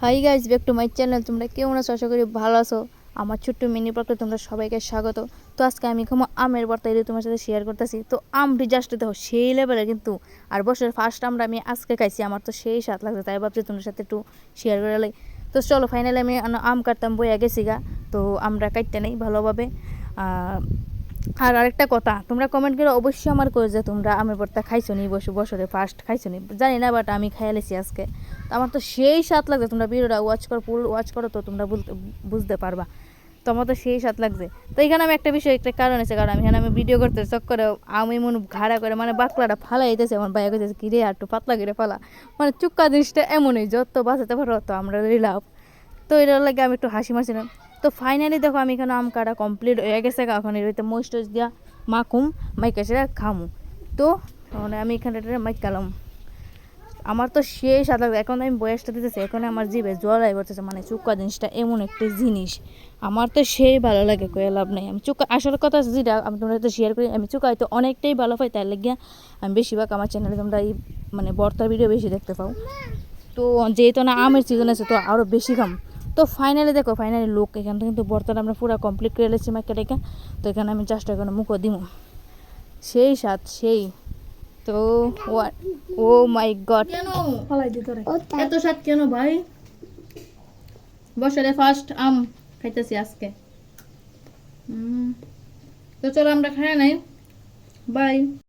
Hi guys, back to my channel. তোমরা কেমন আছো? আশা করি ভালো আছো। আমার ছোট্ট মিনি ব্লগে তোমরা সবাইকে স্বাগত। তো আজকে আমি খামো আমের ভর্তা, এটা তোমার সাথে শেয়ার করতেছি। তো আমটি জাস্ট দেখো সেই লেভেলের কিন্তু, আর বছরের ফার্স্ট আমটা আমি আজকে খাইছি, আমার তো সেই স্বাদ লাগছে, তাই ভাবছি তোমার সাথে একটু শেয়ার করে লাই। তো চলো, ফাইনালি আমি আম কাটতাম বইয়া গেছি গা। তো আমরা কাটতে নেই ভালোভাবে। আর আরেকটা কথা, তোমরা কমেন্ট করে অবশ্যই আমার করে যে তোমরা আমের ভর্তা খাইছো নি, বছরে ফার্স্ট খাইছো নি জানি না, বাট আমি খাইয়া লেছি আজকে। তো আমার তো সেই স্বাদ লাগছে, তোমরা ভিডিওটা ফুল ওয়াচ করো তো তোমরা বুঝতে পারবা। তো আমার তো সেই স্বাদ লাগছে। তো এখানে আমি একটা বিষয়, একটা কারণ আছে, কারণ আমি ভিডিও করতে চক্করে আমি মনে ঘাড়া করে মানে বাকলাটা ফালাই দিতেছে। আমার ভাইয়া কইতেছে কি রে, একটু পাতলা করে ফালা। মানে চুক্কা জিনিসটা এমনই, যত বাঁচাতে পারো তো আমরা লাভ। তো এটার লাগে আমি একটু হাসি মারছিলাম। তো ফাইনালি দেখো আমি এখানে আম কাটা কমপ্লিট হয়ে গেছে, এখন এর মাছ টস দিয়া মাখুম, মাইকা সেটা খামু। তো মানে আমি এখানে মাইকালাম। আমার তো সেই স্বাদ লাগবে। এখন আমি বয়সটা দিতেছি, এখন আমার জিভে জল আই পড়তেছে। মানে চুক্কা জিনিসটা এমন একটা জিনিস, আমার তো সেই ভালো লাগে, কয়ে লাভ নেই। আমি চুক্কা আসল কথা যেটা আমি তোমরা হয়তো শেয়ার করি, আমি চুক্কা হয়তো অনেকটাই ভালো পাই, তাই লেগে আমি বেশিরভাগ আমার চ্যানেলে তোমরা এই মানে ভর্তার ভিডিও বেশি দেখতে পাও। তো যেহেতু না আমের সিজন আছে, তো আরও বেশি খাম। তো ফাইনালি দেখো, ফাইনালি লোক এখান থেকে কিন্তু ভর্তাটা আমরা পুরো কমপ্লিট করে এলেছি মার্কেটে। তো এখানে আমি জাস্ট এখন মুখও দিব, সেই স্বাদ সেই। তো ও মাই গড, এত স্বাদ কেন ভাই? বছরে ফার্স্ট আম খাইতেছি আজকে। তো চলো আমরা খাই নাই, বাই।